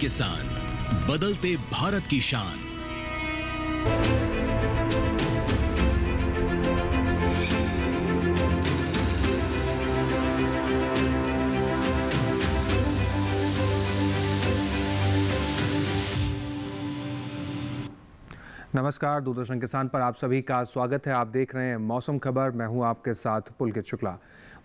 किसान, बदलते भारत की शान। नमस्कार, दूरदर्शन किसान पर आप सभी का स्वागत है। आप देख रहे हैं मौसम खबर। मैं हूं आपके साथ पुलकित शुक्ला।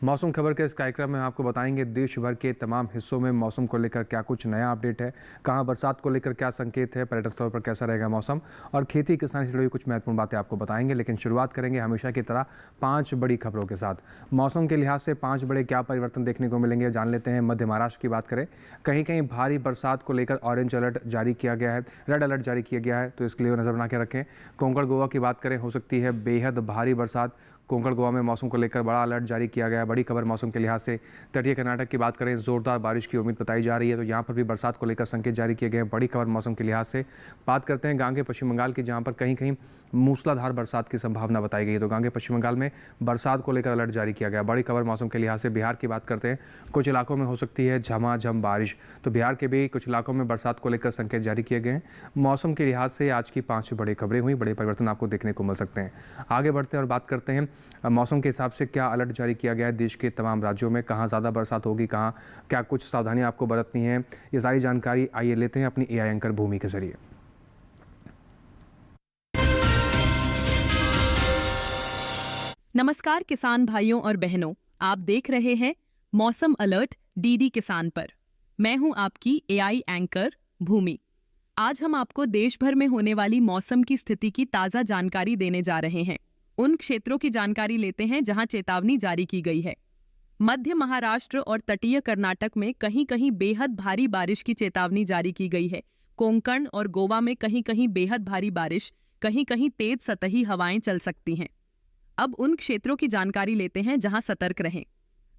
मौसम खबर के इस कार्यक्रम में आपको बताएंगे देश भर के तमाम हिस्सों में मौसम को लेकर क्या कुछ नया अपडेट है, कहां बरसात को लेकर क्या संकेत है, पर्यटन स्थलों पर कैसा रहेगा मौसम, और खेती किसानी से जुड़ी कुछ महत्वपूर्ण बातें आपको बताएंगे। लेकिन शुरुआत करेंगे हमेशा की तरह 5 बड़ी खबरों के साथ। मौसम के लिहाज से 5 बड़े क्या परिवर्तन देखने को मिलेंगे, जान लेते हैं। मध्य महाराष्ट्र की बात करें, कहीं कहीं भारी बरसात को लेकर ऑरेंज अलर्ट जारी किया गया है, रेड अलर्ट जारी किया गया है, तो इसके लिए नजर बना के रखें। कोंकण गोवा की बात करें, हो सकती है बेहद भारी बरसात। कोंकण गोवा में मौसम को लेकर बड़ा अलर्ट जारी किया गया है। बड़ी खबर मौसम के लिहाज से। तटीय कर्नाटक की बात करें, जोरदार बारिश की उम्मीद बताई जा रही है, तो यहाँ पर भी बरसात को लेकर संकेत जारी किए गए हैं। बड़ी खबर मौसम के लिहाज से। बात करते हैं गांगे पश्चिम बंगाल की, जहाँ पर कहीं कहीं मूसलाधार बरसात की संभावना बताई गई है, तो गांगे पश्चिम बंगाल में बरसात को लेकर अलर्ट जारी किया गया। बड़ी खबर मौसम के लिहाज से। बिहार की बात करते हैं, कुछ इलाकों में हो सकती है झमाझम बारिश, तो बिहार के भी कुछ इलाकों में बरसात को लेकर संकेत जारी किए गए हैं। मौसम के लिहाज से आज की 5 बड़ी खबरें हुई, बड़े परिवर्तन आपको देखने को मिल सकते हैं। आगे बढ़ते हैं और बात करते हैं मौसम के हिसाब से क्या अलर्ट जारी किया गया है देश के तमाम राज्यों में, कहाँ ज़्यादा बरसात होगी, कहाँ क्या कुछ सावधानियां आपको बरतनी है, ये सारी जानकारी आइए लेते हैं अपनी एआई एंकर भूमि के जरिए। नमस्कार किसान भाइयों और बहनों, आप देख रहे हैं मौसम अलर्ट डीडी किसान पर। मैं हूं आपकी एआई एंकर भूमि। आज हम आपको देश भर में होने वाली मौसम की स्थिति की ताज़ा जानकारी देने जा रहे हैं। उन क्षेत्रों की जानकारी लेते हैं जहां चेतावनी जारी की गई है। मध्य महाराष्ट्र और तटीय कर्नाटक में कहीं कहीं बेहद भारी बारिश की चेतावनी जारी की गई है। कोंकण और गोवा में कहीं कहीं बेहद भारी बारिश, कहीं कहीं तेज सतही हवाएं चल सकती हैं। अब उन क्षेत्रों की जानकारी लेते हैं जहां सतर्क रहें।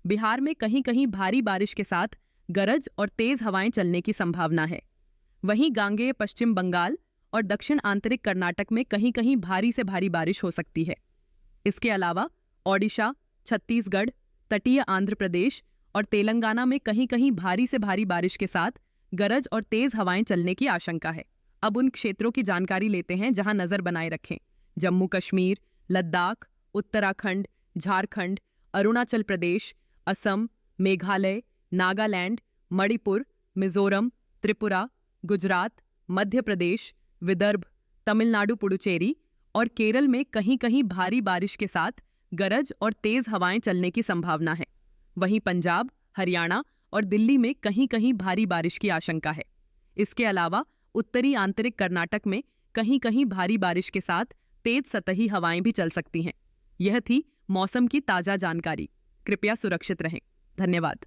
बिहार में कहीं कहीं भारी बारिश के साथ गरज और तेज हवाएं चलने की संभावना है। वहीं गांगेय पश्चिम बंगाल और दक्षिण आंतरिक कर्नाटक में कहीं कहीं भारी से भारी बारिश हो सकती है। इसके अलावा ओडिशा, छत्तीसगढ़, तटीय आंध्र प्रदेश और तेलंगाना में कहीं कहीं भारी से भारी बारिश के साथ गरज और तेज हवाएं चलने की आशंका है। अब उन क्षेत्रों की जानकारी लेते हैं जहां नजर बनाए रखें। जम्मू कश्मीर, लद्दाख, उत्तराखंड, झारखंड, अरुणाचल प्रदेश, असम, मेघालय, नागालैंड, मणिपुर, मिजोरम, त्रिपुरा, गुजरात, मध्य प्रदेश, विदर्भ, तमिलनाडु, पुडुचेरी और केरल में कहीं कहीं भारी बारिश के साथ गरज और तेज हवाएं चलने की संभावना है। वहीं पंजाब, हरियाणा और दिल्ली में कहीं कहीं भारी बारिश की आशंका है। इसके अलावा उत्तरी आंतरिक कर्नाटक में कहीं कहीं भारी बारिश के साथ तेज सतही हवाएं भी चल सकती हैं। यह थी मौसम की ताजा जानकारी। कृपया सुरक्षित रहें। धन्यवाद।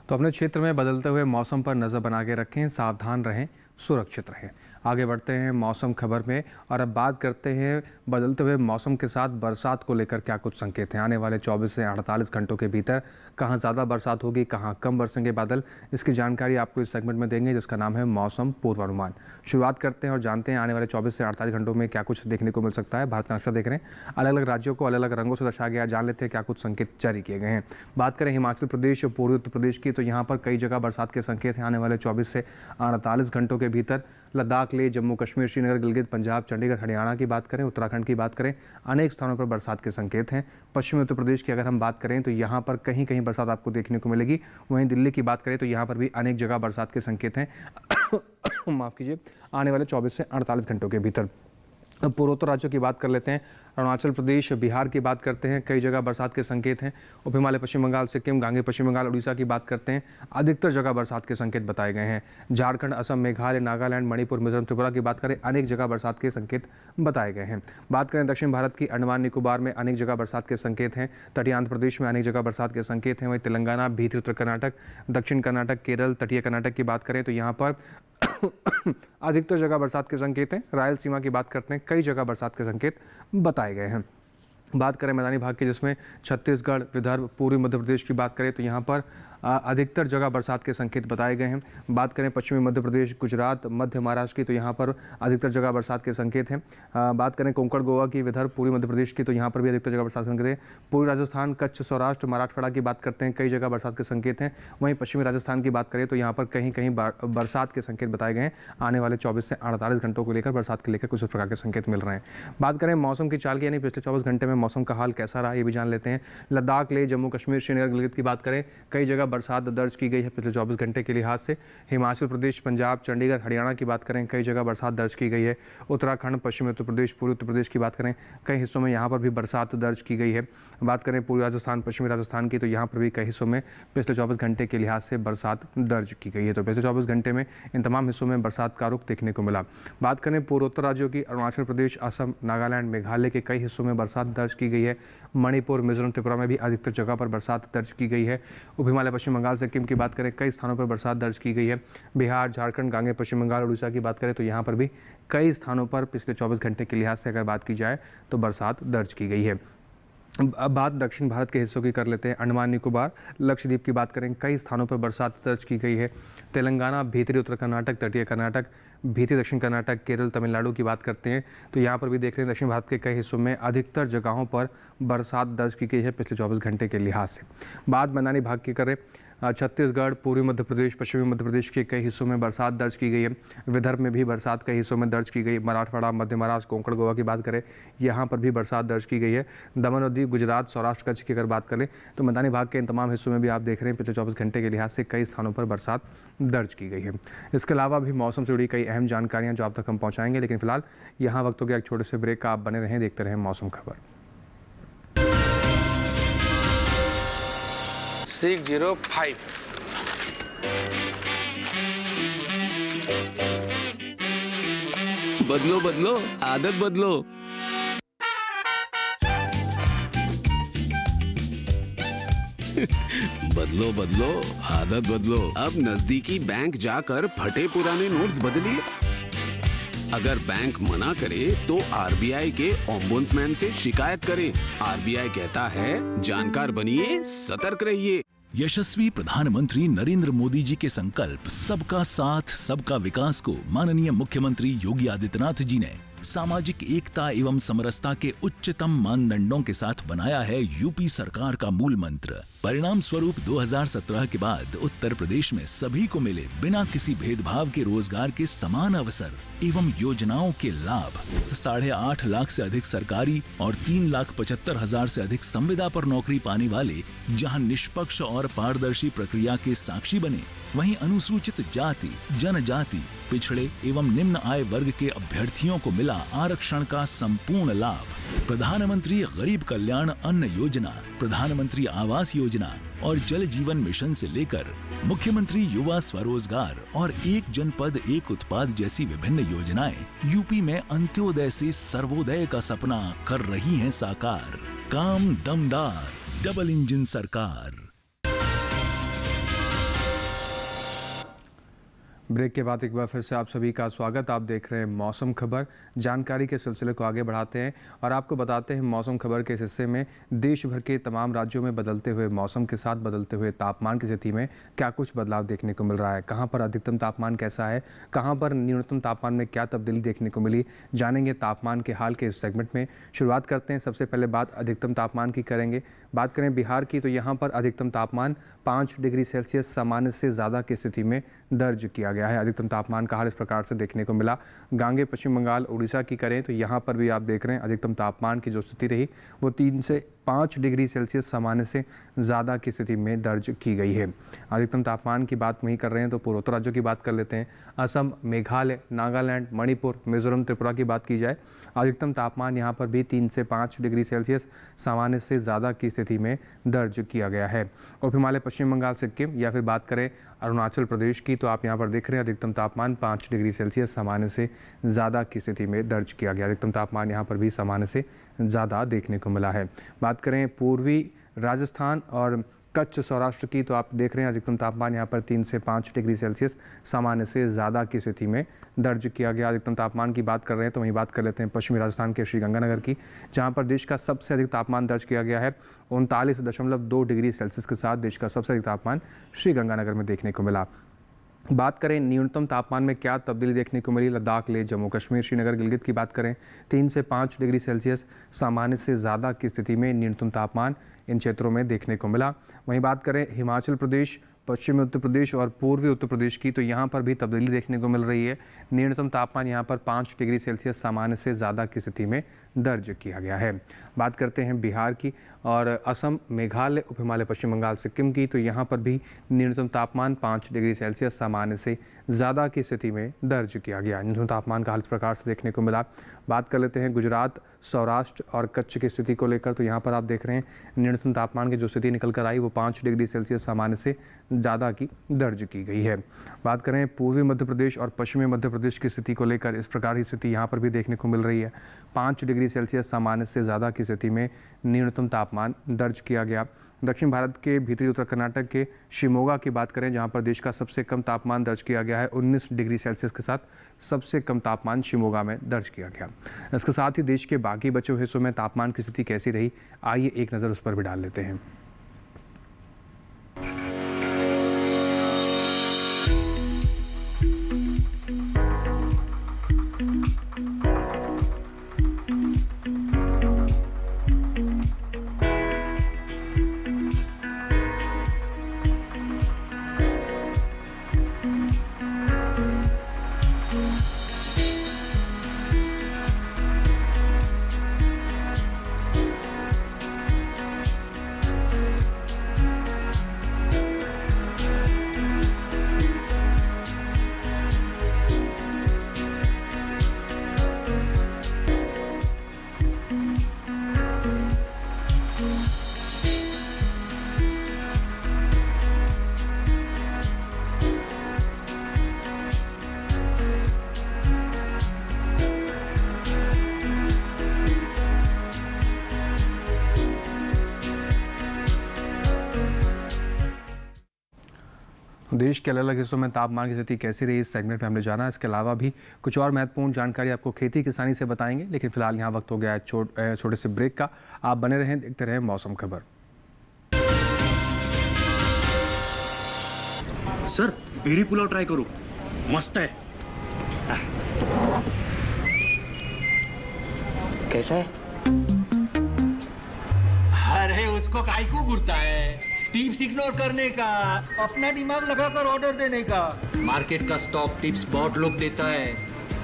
तो अपने क्षेत्र में बदलते हुए मौसम पर नजर बना के रखें, सावधान रहें, सुरक्षित रहें। आगे बढ़ते हैं मौसम खबर में और अब बात करते हैं बदलते हुए मौसम के साथ बरसात को लेकर क्या कुछ संकेत हैं। आने वाले 24 से 48 घंटों के भीतर कहां ज़्यादा बरसात होगी, कहां कम बरसेंगे बादल, इसकी जानकारी आपको इस सेगमेंट में देंगे जिसका नाम है मौसम पूर्वानुमान। शुरुआत करते हैं और जानते हैं आने वाले 24 से 48 घंटों में क्या कुछ देखने को मिल सकता है। भारत का नक्शा देख रहे हैं, अलग अलग राज्यों को अलग अलग रंगों से दर्शाया गया। जान लेते हैं क्या कुछ संकेत जारी किए गए हैं। बात करें हिमाचल प्रदेश और पूर्वी उत्तर प्रदेश की, तो यहाँ पर कई जगह बरसात के संकेत हैं आने वाले 24 से 48 घंटों के भीतर। लद्दाख, ले, जम्मू कश्मीर, श्रीनगर, गिलगित, पंजाब, चंडीगढ़, हरियाणा की बात करें, उत्तराखंड की बात करें, अनेक स्थानों पर बरसात के संकेत हैं। पश्चिमी उत्तर प्रदेश की अगर हम बात करें तो यहाँ पर कहीं कहीं बरसात आपको देखने को मिलेगी। वहीं दिल्ली की बात करें तो यहाँ पर भी अनेक जगह बरसात के संकेत हैं माफ़ कीजिए, आने वाले 24 से 48 घंटों के भीतर। अब पूर्वोत्तर राज्यों की बात कर लेते हैं। अरुणाचल प्रदेश, बिहार की बात करते हैं, कई जगह बरसात के संकेत हैं। उप हिमालय पश्चिम बंगाल, सिक्किम, गांगे पश्चिम बंगाल, उड़ीसा की बात करते हैं, अधिकतर जगह बरसात के संकेत बताए गए हैं। झारखंड, असम, मेघालय, नागालैंड, मणिपुर, मिजोरम, त्रिपुरा की बात करें, अनेक जगह बरसात के संकेत बताए गए हैं। बात करें दक्षिण भारत की, अंडमान निकोबार में अनेक जगह बरसात के संकेत हैं। तटीय आंध्र प्रदेश में अनेक जगह बरसात के संकेत हैं। वहीं तेलंगाना, भीतरी उत्तर कर्नाटक, दक्षिण कर्नाटक, केरल, तटीय कर्नाटक की बात करें तो यहाँ पर अधिकतर जगह बरसात के संकेत हैं। रायलसीमा की बात करते हैं, कई जगह बरसात के संकेत बताए गए हैं। बात करें मैदानी भाग की, जिसमें छत्तीसगढ़, विदर्भ, पूर्वी मध्य प्रदेश की बात करें तो यहाँ पर अधिकतर जगह बरसात के संकेत बताए गए हैं। बात करें पश्चिमी मध्य प्रदेश, गुजरात, मध्य महाराष्ट्र की, तो यहाँ पर अधिकतर जगह बरसात के संकेत हैं। बात करें कोंकण, गोवा की, विदर्भ, पूर्वी मध्य प्रदेश की, तो यहाँ पर भी अधिकतर जगह बरसात के संकेत हैं। पूर्वी राजस्थान, कच्छ, सौराष्ट्र, मराठवाड़ा की बात करते हैं, कई जगह बरसात के संकेत हैं। वहीं पश्चिमी राजस्थान की बात करें तो यहाँ पर कहीं कहीं बरसात के संकेत बताए गए हैं। आने वाले 24 से 48 घंटों को लेकर बरसात के लेकर कुछ इस प्रकार के संकेत मिल रहे हैं। बात करें मौसम की चाल की, यानी पिछले 24 घंटे में मौसम का हाल कैसा रहा, ये भी जान लेते हैं। लद्दाख, लेह, जम्मू कश्मीर, श्रीनगर, गिलगित की बात करें, कई जगह बरसात दर्ज की गई है पिछले 24 घंटे के लिहाज से। हिमाचल प्रदेश, पंजाब, चंडीगढ़, हरियाणा की बात करें, कई जगह बरसात दर्ज की गई है। उत्तराखंड, पश्चिमी उत्तर प्रदेश, पूर्वी उत्तर प्रदेश की बात करें, कई हिस्सों में यहाँ पर भी बरसात दर्ज की गई है। बात करें पूर्वी राजस्थान, पश्चिमी राजस्थान की, तो यहाँ पर भी कई हिस्सों में पिछले 24 घंटे के लिहाज से बरसात दर्ज की गई है। तो पिछले 24 घंटे में इन तमाम हिस्सों में बरसात का रुख देखने को मिला। बात करें पूर्वोत्तर राज्यों की, अरुणाचल प्रदेश, असम, नागालैंड, मेघालय के कई हिस्सों में बरसात दर्ज की गई है। मणिपुर, मिजोरम, त्रिपुरा में भी अधिकतर जगह पर बरसात दर्ज की गई है। उप हिमालय, पश्चिम बंगाल, सिक्किम की बात करें, कई स्थानों पर बरसात दर्ज की गई है। बिहार, झारखंड, गांगे, पश्चिम बंगाल, उड़ीसा की बात करें तो यहाँ पर भी कई स्थानों पर पिछले 24 घंटे के लिहाज से अगर बात की जाए तो बरसात दर्ज की गई है। अब बात दक्षिण भारत के हिस्सों की कर लेते हैं। अंडमान निकोबार, लक्षद्वीप की बात करें, कई स्थानों पर बरसात दर्ज की गई है। तेलंगाना, भीतरी उत्तर कर्नाटक, तटीय कर्नाटक, भीतरी दक्षिण कर्नाटक, केरल, तमिलनाडु की बात करते हैं तो यहाँ पर भी देख रहे हैं दक्षिण भारत के कई हिस्सों में अधिकतर जगहों पर बरसात दर्ज की गई है पिछले 24 घंटे के लिहाज से। बात मैदानी भाग की करें, छत्तीसगढ़, पूर्वी मध्य प्रदेश, पश्चिमी मध्य प्रदेश के कई हिस्सों में बरसात दर्ज की गई है। विदर्भ में भी बरसात कई हिस्सों में दर्ज की गई। मराठवाड़ा, मध्य महाराष्ट्र, कोंकण, गोवा की बात करें, यहाँ पर भी बरसात दर्ज की गई है। दमन और दीव, गुजरात, सौराष्ट्र, कच्छ की अगर बात करें तो मैदानी भाग के इन तमाम हिस्सों में भी आप देख रहे हैं पिछले 24 घंटे के लिहाज से कई स्थानों पर बरसात दर्ज की गई है। इसके अलावा भी मौसम से जुड़ी कई अहम जानकारियाँ जो आप तक हम पहुँचाएंगे, लेकिन फिलहाल यहाँ वक्त हो गया एक छोटे से ब्रेक का। आप बने रहें, देखते रहें मौसम खबर। 605 बदलो बदलो, आदत बदलो। बदलो बदलो, आदत बदलो। अब नजदीकी बैंक जाकर फटे पुराने नोट्स बदलिए। अगर बैंक मना करे तो आरबीआई के ओम्बुड्समैन से शिकायत करें। आरबीआई कहता है, जानकार बनिए, सतर्क रहिए। यशस्वी प्रधानमंत्री नरेंद्र मोदी जी के संकल्प सबका साथ सबका विकास को माननीय मुख्यमंत्री योगी आदित्यनाथ जी ने सामाजिक एकता एवं समरसता के उच्चतम मानदंडों के साथ बनाया है यूपी सरकार का मूल मंत्र। परिणाम स्वरूप 2017 के बाद उत्तर प्रदेश में सभी को मिले बिना किसी भेदभाव के रोजगार के समान अवसर एवं योजनाओं के लाभ। 8.5 लाख से अधिक सरकारी और 3,75,000 से अधिक संविदा पर नौकरी पाने वाले जहां निष्पक्ष और पारदर्शी प्रक्रिया के साक्षी बने, वहीं अनुसूचित जाति, जनजाति, पिछड़े एवं निम्न आय वर्ग के अभ्यर्थियों को मिला आरक्षण का संपूर्ण लाभ। प्रधानमंत्री गरीब कल्याण अन्न योजना, प्रधानमंत्री आवास योजना और जल जीवन मिशन से लेकर मुख्यमंत्री युवा स्वरोजगार और एक जनपद एक उत्पाद जैसी विभिन्न योजनाएं यूपी में अंत्योदय से सर्वोदय का सपना कर रही हैं साकार। काम दमदार, डबल इंजन सरकार। ब्रेक के बाद एक बार फिर से आप सभी का स्वागत। आप देख रहे हैं मौसम खबर। जानकारी के सिलसिले को आगे बढ़ाते हैं और आपको बताते हैं मौसम खबर के इस हिस्से में देश भर के तमाम राज्यों में बदलते हुए मौसम के साथ बदलते हुए तापमान की स्थिति में क्या कुछ बदलाव देखने को मिल रहा है, कहां पर अधिकतम तापमान कैसा है, कहां पर न्यूनतम तापमान में क्या तब्दीली देखने को मिली, जानेंगे तापमान के हाल के इस सेगमेंट में। शुरुआत करते हैं, सबसे पहले बात अधिकतम तापमान की करेंगे। बात करें बिहार की तो यहाँ पर अधिकतम तापमान 5 डिग्री सेल्सियस सामान्य से ज़्यादा की स्थिति में दर्ज किया गया है। अधिकतम तापमान का हाल इस प्रकार से देखने को मिला। गांगे, पश्चिम बंगाल, उड़ीसा की करें तो यहाँ पर भी आप देख रहे हैं अधिकतम तापमान की जो स्थिति रही वो 3 से 5 डिग्री सेल्सियस सामान्य से ज़्यादा की स्थिति में दर्ज की गई है। अधिकतम तापमान की बात वहीं कर रहे हैं तो पूर्वोत्तर राज्यों की बात कर लेते हैं। असम, मेघालय, नागालैंड, मणिपुर, मिजोरम, त्रिपुरा की बात की जाए, अधिकतम तापमान यहाँ पर भी 3 से 5 डिग्री सेल्सियस सामान्य से ज़्यादा की स्थिति में दर्ज किया गया है। उप हिमालय, पश्चिम बंगाल, सिक्किम या फिर बात करें अरुणाचल प्रदेश की तो आप यहाँ पर देख रहे हैं अधिकतम तापमान 5 डिग्री सेल्सियस सामान्य से ज़्यादा की स्थिति में दर्ज किया गया। अधिकतम तापमान यहाँ पर भी सामान्य से ज़्यादा देखने को मिला है। बात करें पूर्वी राजस्थान और कच्छ सौराष्ट्र की तो आप देख रहे हैं अधिकतम तापमान यहाँ पर 3 से 5 डिग्री सेल्सियस सामान्य से ज़्यादा की स्थिति में दर्ज किया गया। अधिकतम तापमान की बात कर रहे हैं तो वहीं बात कर लेते हैं पश्चिमी राजस्थान के श्रीगंगानगर की, जहाँ पर देश का सबसे अधिक तापमान दर्ज किया गया है। 39.2 डिग्री सेल्सियस के साथ देश का सबसे अधिक तापमान श्रीगंगानगर में देखने को मिला। बात करें न्यूनतम तापमान में क्या तब्दीली देखने को मिली, लद्दाख, लेह, जम्मू कश्मीर, श्रीनगर, गिलगित की बात करें 3 से 5 डिग्री सेल्सियस सामान्य से ज़्यादा की स्थिति में न्यूनतम तापमान इन क्षेत्रों में देखने को मिला। वहीं बात करें हिमाचल प्रदेश, पश्चिमी उत्तर प्रदेश और पूर्वी उत्तर प्रदेश की तो यहाँ पर भी तब्दीली देखने को मिल रही है। न्यूनतम तापमान यहाँ पर 5 डिग्री सेल्सियस सामान्य से ज़्यादा की स्थिति में दर्ज किया गया है। बात करते हैं बिहार की और असम, मेघालय, उप हिमालय, पश्चिम बंगाल, सिक्किम की तो यहाँ पर भी न्यूनतम तापमान 5 डिग्री सेल्सियस सामान्य से ज़्यादा की स्थिति में दर्ज किया गया। न्यूनतम तापमान का हाल इस प्रकार से देखने को मिला। बात कर लेते हैं गुजरात, सौराष्ट्र और कच्छ की स्थिति को लेकर, तो यहाँ पर आप देख रहे हैं न्यूनतम तापमान की जो स्थिति निकल कर आई वो 5 डिग्री सेल्सियस सामान्य से ज़्यादा की दर्ज की गई है। बात करें पूर्वी मध्य प्रदेश और पश्चिमी मध्य प्रदेश की स्थिति को लेकर, इस प्रकार की स्थिति यहाँ पर भी देखने को मिल रही है। 5 डिग्री सेल्सियस सामान्य से ज़्यादा की स्थिति में न्यूनतम तापमान दर्ज किया गया। दक्षिण भारत के भीतरी उत्तर कर्नाटक के शिमोगा की बात करें, जहां पर देश का सबसे कम तापमान दर्ज किया गया है 19 डिग्री सेल्सियस के साथ सबसे कम तापमान शिमोगा में दर्ज किया गया। इसके साथ ही देश के बाकी बचे हुए हिस्सों में तापमान की स्थिति कैसी रही, आइए एक नज़र उस पर भी डाल लेते हैं। देश के अलग अलग हिस्सों में तापमान की स्थिति कैसी रही इस सेगमेंट में हमने जाना। इसके अलावा भी कुछ और महत्वपूर्ण जानकारी आपको खेती किसानी से बताएंगे, लेकिन फिलहाल यहाँ वक्त हो गया है छोटे से ब्रेक का। आप बने रहें, देखते रहें मौसम खबर। सर बेरी पुलाव ट्राई करो, मस्त है। कैसा है? अरे उसको काहे को घूरता है, टिप्स इग्नोर करने का, अपना दिमाग लगाकर ऑर्डर देने का। मार्केट का स्टॉक टिप्स बहुत लोग देता है,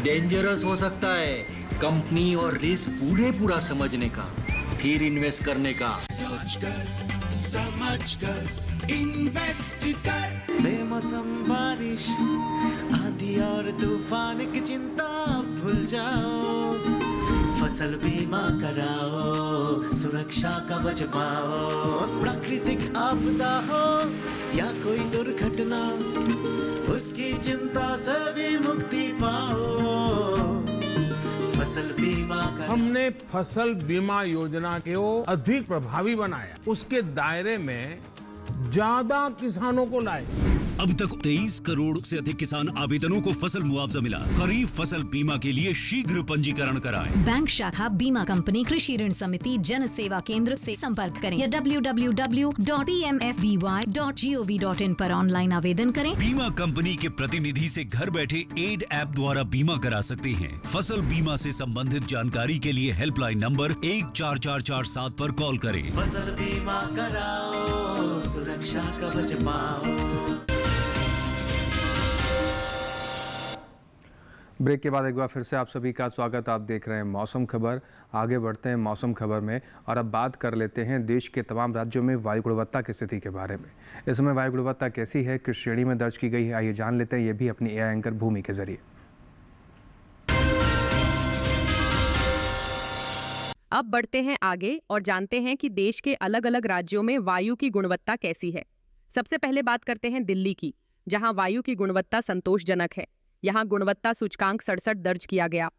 डेंजरस हो सकता है। कंपनी और रिस्क पूरा समझने का, फिर इन्वेस्ट करने का। समझ कर इन्वेस्ट कर। बेमौसम बारिश, आंधी और तूफान की चिंता भूल जाओ, फसल बीमा कराओ, सुरक्षा कवच पाओ। प्राकृतिक आपदा हो या कोई दुर्घटना, उसकी चिंता से भी मुक्ति पाओ। फसल बीमा हमने फसल बीमा योजना को अधिक प्रभावी बनाया, उसके दायरे में ज्यादा किसानों को लाए। अब तक 23 करोड़ से अधिक किसान आवेदनों को फसल मुआवजा मिला। खरीफ फसल बीमा के लिए शीघ्र पंजीकरण कराएं। बैंक शाखा, बीमा कंपनी, कृषि ऋण समिति, जन सेवा केंद्र से संपर्क करें या www.pmfby.gov.in पर ऑनलाइन आवेदन करें। बीमा कंपनी के प्रतिनिधि से घर बैठे एड ऐप द्वारा बीमा करा सकते हैं। फसल बीमा से संबंधित जानकारी के लिए हेल्पलाइन नंबर 14447 पर कॉल करें। फसल बीमा कराओ, सुरक्षा कवच पाओ। ब्रेक के बाद एक बार फिर से आप सभी का स्वागत। आप देख रहे हैं मौसम खबर। आगे बढ़ते हैं मौसम खबर में और अब बात कर लेते हैं देश के तमाम राज्यों में वायु गुणवत्ता की स्थिति के बारे में। इस समय वायु गुणवत्ता कैसी है, किस श्रेणी में दर्ज की गई है, आइए जान लेते हैं ये भी अपनी एआई एंकर भूमि के जरिए। अब बढ़ते हैं आगे और जानते हैं कि देश के अलग अलग राज्यों में वायु की गुणवत्ता कैसी है। सबसे पहले बात करते हैं दिल्ली की, जहां वायु की गुणवत्ता संतोषजनक है। यहाँ गुणवत्ता सूचकांक 67 दर्ज किया गया।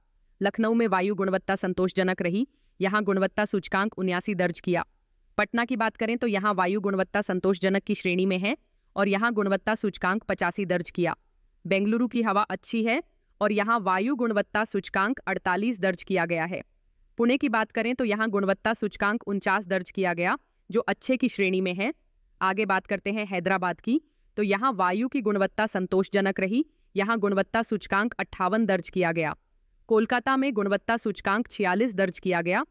लखनऊ में वायु गुणवत्ता संतोषजनक रही, यहाँ गुणवत्ता सूचकांक 79 दर्ज किया। पटना की बात करें तो यहाँ वायु गुणवत्ता संतोषजनक की श्रेणी में है और यहाँ गुणवत्ता सूचकांक 85 दर्ज किया। बेंगलुरु की हवा अच्छी है और यहाँ वायु गुणवत्ता सूचकांक 48 दर्ज किया गया है। पुणे की बात करें तो यहाँ गुणवत्ता सूचकांक 49 दर्ज किया गया, जो अच्छे की श्रेणी में है। आगे बात करते हैं हैदराबाद की, तो यहाँ वायु की गुणवत्ता संतोषजनक रही, यहाँ गुणवत्ता सूचकांक 58 दर्ज किया गया। कोलकाता में गुणवत्ता सूचकांक 46 दर्ज किया गया,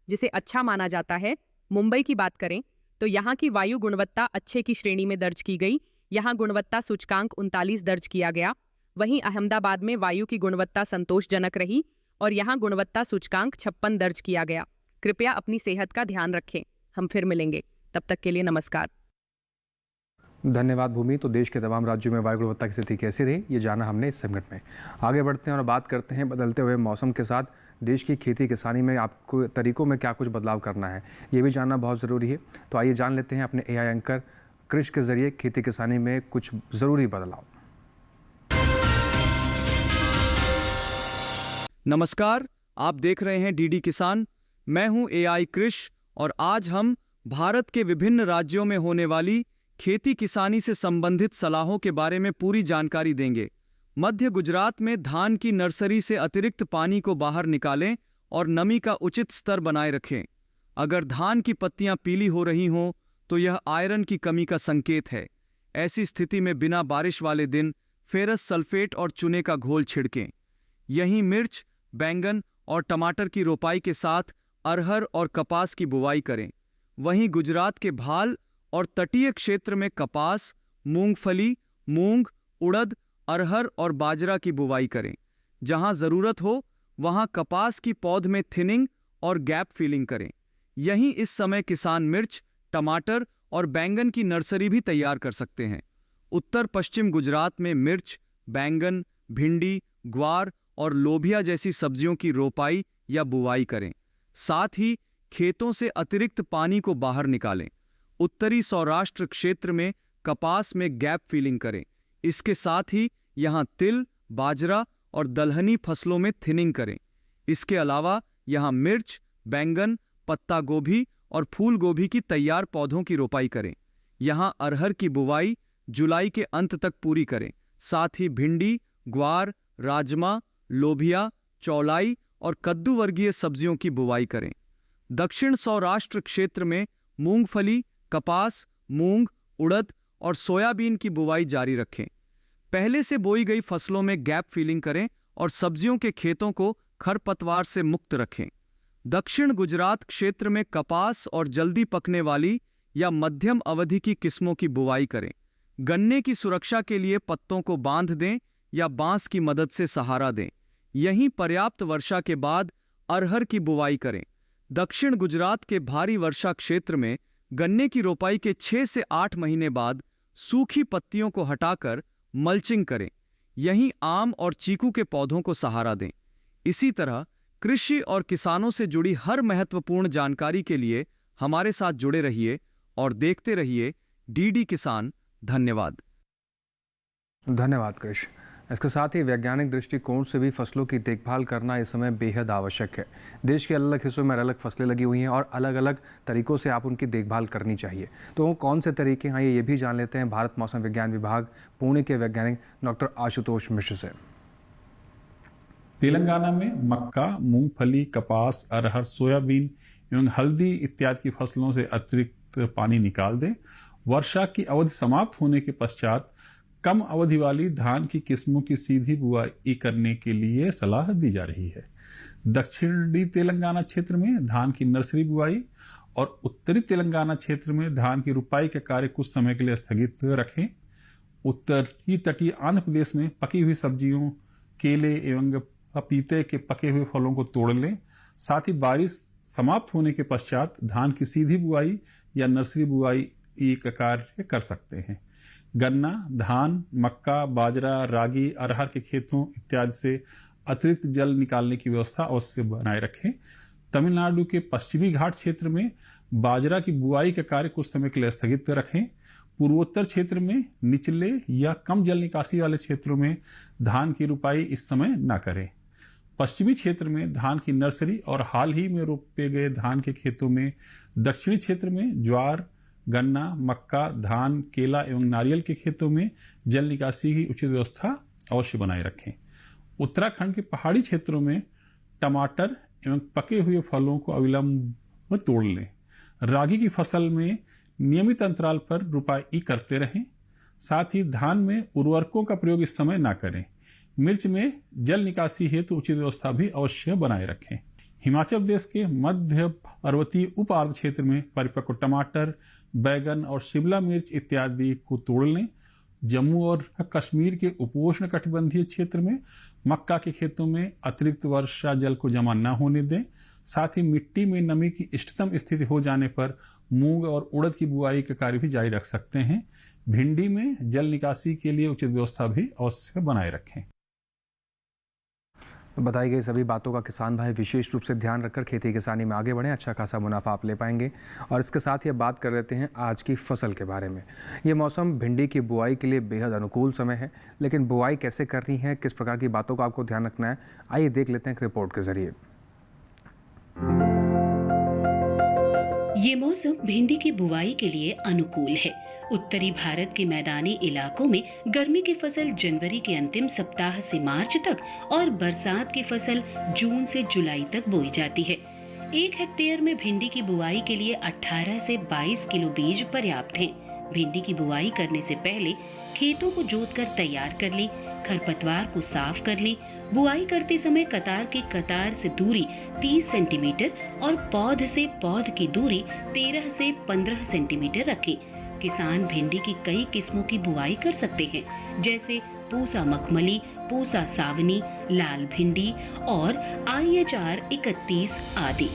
जिसे अच्छा माना जाता है। मुंबई की बात करें तो यहाँ की वायु गुणवत्ता अच्छे की श्रेणी में दर्ज की गई, यहाँ गुणवत्ता सूचकांक 39 दर्ज किया गया। वहीं अहमदाबाद में वायु की गुणवत्ता संतोषजनक रही और यहाँ गुणवत्ता सूचकांक 56 दर्ज किया गया। कृपया अपनी सेहत का ध्यान रखें। हम फिर मिलेंगे, तब तक के लिए नमस्कार। धन्यवाद भूमि। तो देश के तमाम राज्यों में वायु गुणवत्ता की स्थिति कैसी रही, ये जाना हमने इस सेगमेंट में। आगे बढ़ते हैं और बात करते हैं बदलते हुए मौसम के साथ देश की खेती किसानी में आपको तरीकों में क्या कुछ बदलाव करना है, ये भी जानना बहुत ज़रूरी है। तो आइए जान लेते हैं अपने AI एंकर कृष के जरिए खेती किसानी में कुछ ज़रूरी बदलाव। नमस्कार, आप देख रहे हैं DD किसान। मैं हूं AI कृष और आज हम भारत के विभिन्न राज्यों में होने वाली खेती किसानी से संबंधित सलाहों के बारे में पूरी जानकारी देंगे। मध्य गुजरात में धान की नर्सरी से अतिरिक्त पानी को बाहर निकालें और नमी का उचित स्तर बनाए रखें। अगर धान की पत्तियां पीली हो रही हों तो यह आयरन की कमी का संकेत है। ऐसी स्थिति में बिना बारिश वाले दिन फेरस सल्फेट और चूने का घोल छिड़कें। यहीं मिर्च, बैंगन और टमाटर की रोपाई के साथ अरहर और कपास की बुवाई करें। वहीं गुजरात के भाल और तटीय क्षेत्र में कपास, मूंगफली, मूंग, उड़द, अरहर और बाजरा की बुवाई करें। जहां जरूरत हो वहां कपास की पौध में थिनिंग और गैप फिलिंग करें। यहीं इस समय किसान मिर्च, टमाटर और बैंगन की नर्सरी भी तैयार कर सकते हैं। उत्तर पश्चिम गुजरात में मिर्च, बैंगन, भिंडी, ग्वार और लोबिया जैसी सब्जियों की रोपाई या बुवाई करें। साथ ही खेतों से अतिरिक्त पानी को बाहर निकालें। उत्तरी सौराष्ट्र क्षेत्र में कपास में गैप फिलिंग करें। इसके साथ ही यहाँ तिल, बाजरा और दलहनी फसलों में थिनिंग करें। इसके अलावा यहाँ मिर्च, बैंगन, पत्ता गोभी और फूल गोभी की तैयार पौधों की रोपाई करें। यहाँ अरहर की बुवाई जुलाई के अंत तक पूरी करें। साथ ही भिंडी, ग्वार, राजमा, लोबिया, चौलाई और कद्दू वर्गीय सब्जियों की बुवाई करें। दक्षिण सौराष्ट्र क्षेत्र में मूंगफली, कपास, मूंग, उड़द और सोयाबीन की बुवाई जारी रखें। पहले से बोई गई फसलों में गैप फिलिंग करें और सब्जियों के खेतों को खरपतवार से मुक्त रखें। दक्षिण गुजरात क्षेत्र में कपास और जल्दी पकने वाली या मध्यम अवधि की किस्मों की बुवाई करें। गन्ने की सुरक्षा के लिए पत्तों को बांध दें या बांस की मदद से सहारा दें। यहीं पर्याप्त वर्षा के बाद अरहर की बुवाई करें। दक्षिण गुजरात के भारी वर्षा क्षेत्र में गन्ने की रोपाई के 6 से 8 महीने बाद सूखी पत्तियों को हटाकर मल्चिंग करें। यहीं आम और चीकू के पौधों को सहारा दें। इसी तरह कृषि और किसानों से जुड़ी हर महत्वपूर्ण जानकारी के लिए हमारे साथ जुड़े रहिए और देखते रहिए DD किसान। धन्यवाद। धन्यवाद कृष। इसके साथ ही वैज्ञानिक दृष्टिकोण से भी फसलों की देखभाल करना इस समय बेहद आवश्यक है। देश के अलग अलग हिस्सों में अलग अलग फसलें लगी हुई हैं और अलग अलग तरीकों से आप उनकी देखभाल करनी चाहिए। तो वो कौन से तरीके हैं, ये भी जान लेते हैं भारत मौसम विज्ञान विभाग पुणे के वैज्ञानिक डॉक्टर आशुतोष मिश्र से। तेलंगाना में मक्का, मूंगफली, कपास, अरहर, सोयाबीन एवं हल्दी इत्यादि की फसलों से अतिरिक्त पानी निकाल दें। वर्षा की अवधि समाप्त होने के पश्चात कम अवधि वाली धान की किस्मों की सीधी बुआई करने के लिए सलाह दी जा रही है। दक्षिणी तेलंगाना क्षेत्र में धान की नर्सरी बुआई और उत्तरी तेलंगाना क्षेत्र में धान की रुपाई का कार्य कुछ समय के लिए स्थगित रखें। उत्तरी तटीय आंध्र प्रदेश में पकी हुई सब्जियों, केले एवं पपीते के पके हुए फलों को तोड़ लें। साथ ही बारिश समाप्त होने के पश्चात धान की सीधी बुआई या नर्सरी बुआई का कार्य कर सकते हैं। गन्ना, धान, मक्का, बाजरा, रागी, अरहर के खेतों इत्यादि से अतिरिक्त जल निकालने की व्यवस्था अवश्य बनाए रखें। तमिलनाडु के पश्चिमी घाट क्षेत्र में बाजरा की बुआई का कार्य कुछ समय के लिए स्थगित रखें। पूर्वोत्तर क्षेत्र में निचले या कम जल निकासी वाले क्षेत्रों में धान की रुपाई इस समय न करें। पश्चिमी क्षेत्र में धान की नर्सरी और हाल ही में रोपे गए धान के खेतों में, दक्षिणी क्षेत्र में ज्वार, गन्ना, मक्का, धान, केला एवं नारियल के खेतों में जल निकासी की उचित व्यवस्था अवश्य बनाए रखें। उत्तराखंड के पहाड़ी क्षेत्रों में टमाटर एवं पके हुए फलों को अविलंब तोड़ लें। रागी की फसल में नियमित अंतराल पर रुपाई करते रहें। साथ ही धान में उर्वरकों का प्रयोग इस समय ना करें। मिर्च में जल निकासी हेतु उचित व्यवस्था भी अवश्य बनाए रखें। हिमाचल प्रदेश के मध्य पर्वतीय उप आर्द्र क्षेत्र में परिपक्व टमाटर, बैगन और शिमला मिर्च इत्यादि को तोड़ लें। जम्मू और कश्मीर के उपोष्ण कटिबंधीय क्षेत्र में मक्का के खेतों में अतिरिक्त वर्षा जल को जमा न होने दें। साथ ही मिट्टी में नमी की इष्टतम स्थिति हो जाने पर मूंग और उड़द की बुआई का कार्य भी जारी रख सकते हैं। भिंडी में जल निकासी के लिए उचित व्यवस्था भी अवश्य बनाए रखें। बताई गई सभी बातों का किसान भाई विशेष रूप से ध्यान रखकर खेती किसानी में आगे बढ़ें, अच्छा खासा मुनाफा आप ले पाएंगे। और इसके साथ ही अब बात कर लेते हैं आज की फसल के बारे में। ये मौसम भिंडी की बुआई के लिए बेहद अनुकूल समय है, लेकिन बुआई कैसे करनी है, किस प्रकार की बातों का आपको ध्यान रखना है, आइए देख लेते हैं एक रिपोर्ट के जरिए। ये मौसम भिंडी की बुआई के लिए अनुकूल है। उत्तरी भारत के मैदानी इलाकों में गर्मी की फसल जनवरी के अंतिम सप्ताह से मार्च तक और बरसात की फसल जून से जुलाई तक बोई जाती है। 1 हेक्टेयर में भिंडी की बुआई के लिए 18 से 22 किलो बीज पर्याप्त हैं। भिंडी की बुआई करने से पहले खेतों को जोतकर तैयार कर ली, खरपतवार को साफ कर ली। बुआई करते समय कतार की कतार से दूरी 30 सेंटीमीटर और पौध से पौध की दूरी 13 से 15 सेंटीमीटर रखें। किसान भिंडी की कई किस्मों की बुआई कर सकते हैं, जैसे पूसा मखमली, पूसा सावनी, लाल भिंडी और IHR 31 आदि।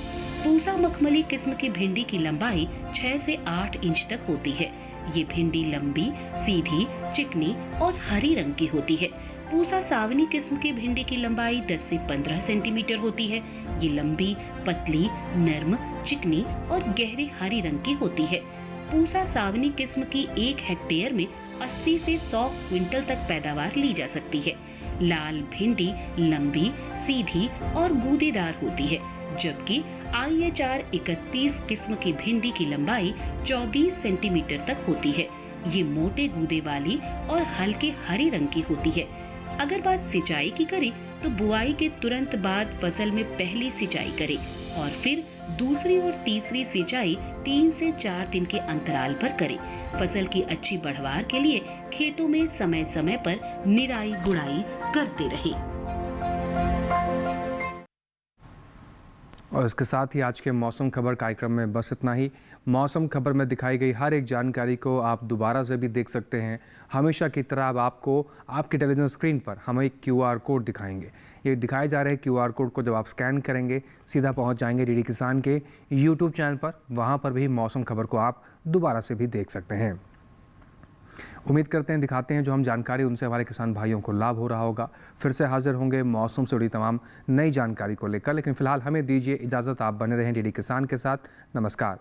पूसा मखमली किस्म की भिंडी की लंबाई 6 से 8 इंच तक होती है। ये भिंडी लंबी, सीधी, चिकनी और हरी रंग की होती है। पूसा सावनी किस्म की भिंडी की लंबाई 10 से 15 सेंटीमीटर होती है। ये लंबी, पतली, नर्म, चिकनी और गहरे हरी रंग की होती है। पूसा सावनी किस्म की 1 हेक्टेयर में 80 से 100 क्विंटल तक पैदावार ली जा सकती है। लाल भिंडी लंबी, सीधी और गूदेदार होती है, जबकि IHR 31 किस्म की भिंडी की लंबाई 24 सेंटीमीटर तक होती है। ये मोटे गूदे वाली और हल्के हरी रंग की होती है। अगर बात सिंचाई की करें तो बुआई के तुरंत बाद फसल में पहली सिंचाई करें और फिर दूसरी और तीसरी सिंचाई 3 से 4 दिन के अंतराल पर करें। फसल की अच्छी बढ़वार के लिए खेतों में समय समय पर निराई गुड़ाई करते रहें। और इसके साथ ही आज के मौसम खबर कार्यक्रम में बस इतना ही। मौसम खबर में दिखाई गई हर एक जानकारी को आप दोबारा से भी देख सकते हैं। हमेशा की तरह अब आपको आपकी टेलीविजन स्क्रीन पर हम एक QR कोड दिखाएंगे। ये दिखाए जा रहे QR कोड को जब आप स्कैन करेंगे सीधा पहुंच जाएंगे DD किसान के YouTube चैनल पर। वहां पर भी मौसम खबर को आप दोबारा से भी देख सकते हैं। उम्मीद करते हैं दिखाते हैं जो हम जानकारी उनसे हमारे किसान भाइयों को लाभ हो रहा होगा। फिर से हाजिर होंगे मौसम से जुड़ी तमाम नई जानकारी को लेकर, लेकिन फिलहाल हमें दीजिए इजाज़त। आप बने रहें DD किसान के साथ। नमस्कार।